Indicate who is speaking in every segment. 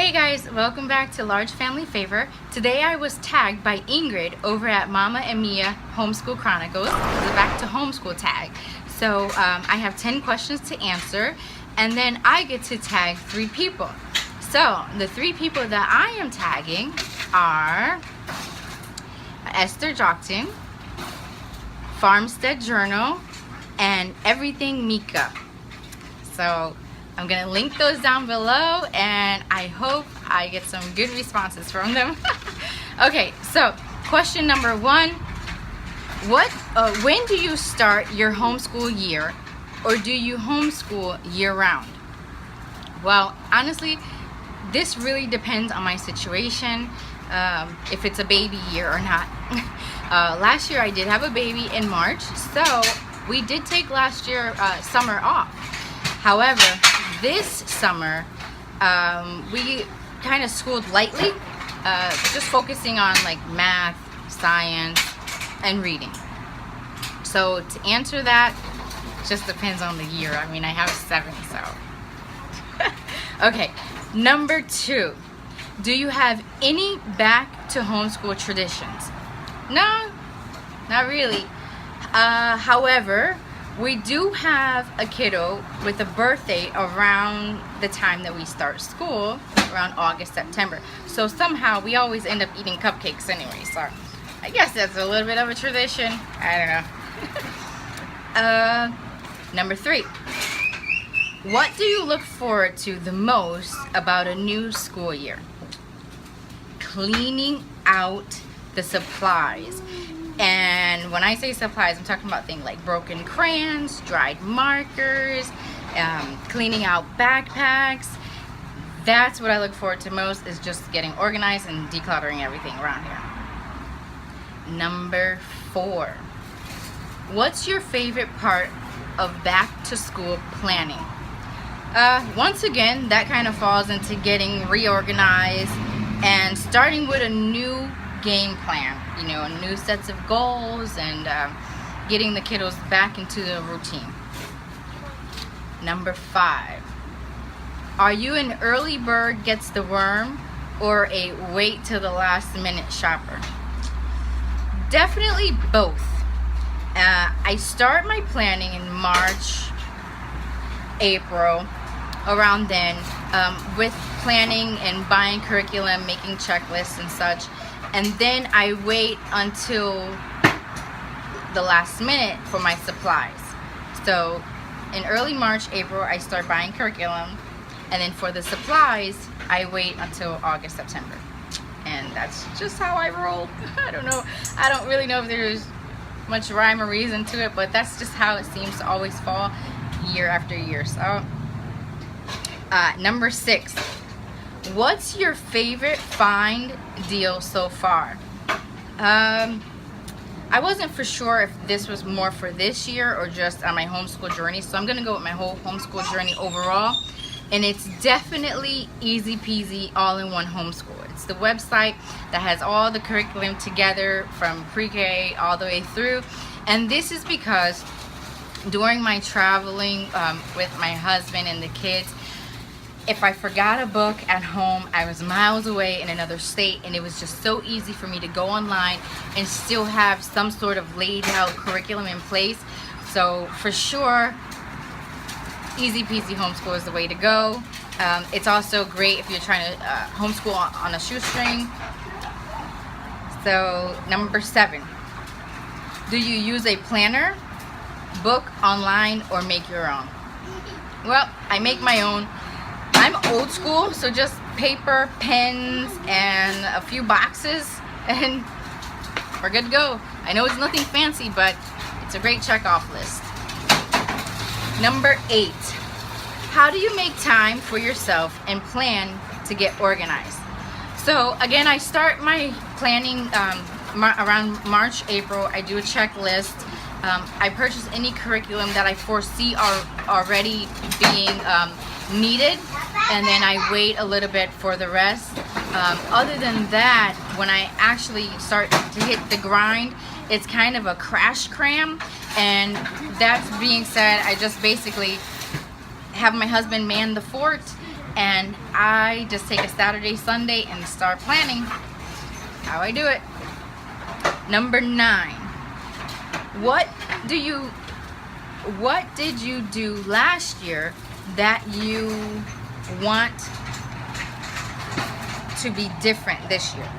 Speaker 1: Hey guys, welcome back to Large Family Favor. Today I was tagged by Ingrid over at Mama and Mia Homeschool Chronicles. We're back to Homeschool Tag. So I have 10 questions to answer, and then I get to tag 3 people. So the 3 people that I am tagging are Esther Jockton, Farmstead Journal, and Everything Mika. So I'm gonna link those down below, and I hope I get some good responses from them. Okay, so question number 1: when do you start your homeschool year, or do you homeschool year-round? Well, honestly, this really depends on my situation, if it's a baby year or not. Last year I did have a baby in March, so we did take last year summer off. However, this summer we kind of schooled lightly, just focusing on like math, science, and reading. So to answer that, just depends on the year. I mean, I have 7, so. Okay, number 2. Do you have any back to homeschool traditions? No, not really. However, we do have a kiddo with a birthday around the time that we start school, around August, September. So somehow we always end up eating cupcakes anyway. So I guess that's a little bit of a tradition. I don't know. Number 3. What do you look forward to the most about a new school year? Cleaning out the supplies. And when I say supplies, I'm talking about things like broken crayons, dried markers, cleaning out backpacks. That's what I look forward to most, is just getting organized and decluttering everything around here. Number 4. What's your favorite part of back to school planning? Once again, that kind of falls into getting reorganized and starting with a new game plan, new sets of goals, and getting the kiddos back into the routine. Number 5. Are you an early bird gets the worm, or a wait till the last minute shopper? Definitely both. I start my planning in March, April, around then, with planning and buying curriculum, making checklists and such. And then I wait until the last minute for my supplies. So in early March, April, I start buying curriculum. And then for the supplies, I wait until August, September. And that's just how I roll. I don't know. I don't really know if there's much rhyme or reason to it, but that's just how it seems to always fall year after year. So number 6. What's your favorite find deal so far? I wasn't for sure if this was more for this year or just on my homeschool journey, so I'm gonna go with my whole homeschool journey overall. And it's definitely easy peasy all-in-one homeschool. It's the website that has all the curriculum together from pre-K all the way through. And this is because during my traveling with my husband and the kids, if I forgot a book at home, I was miles away in another state, and it was just so easy for me to go online and still have some sort of laid out curriculum in place. So for sure, easy peasy homeschool is the way to go. It's also great if you're trying to homeschool on a shoestring. So number 7. Do you use a planner, book, online, or make your own? Well, I make my own. I'm old school, so just paper, pens, and a few boxes, and we're good to go. I know it's nothing fancy, but it's a great check-off list. Number 8. How do you make time for yourself and plan to get organized? So again, I start my planning around March, April. I do a checklist. I purchase any curriculum that I foresee are already being needed, and then I wait a little bit for the rest. Other than that, when I actually start to hit the grind, it's kind of a crash cram. And that being said, I just basically have my husband man the fort and I just take a Saturday, Sunday, and start planning how I do it. Number 9. What did you do last year that you want to be different this year?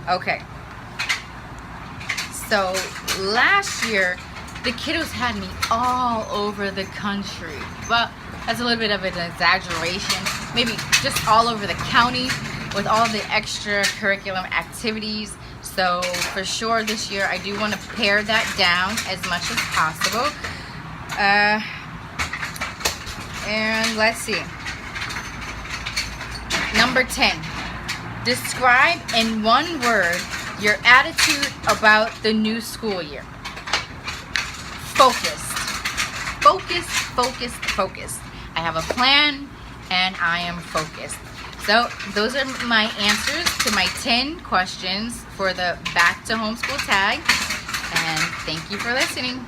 Speaker 1: Okay. So last year, the kiddos had me all over the country. Well, that's a little bit of an exaggeration. Maybe just all over the county with all the extracurricular activities. So for sure this year, I do want to pare that down as much as possible. And let's see. Number 10. Describe in one word your attitude about the new school year. Focused. Focused, focused, focused. I have a plan and I am focused. So those are my answers to my 10 questions for the Back to Homeschool Tag. And thank you for listening.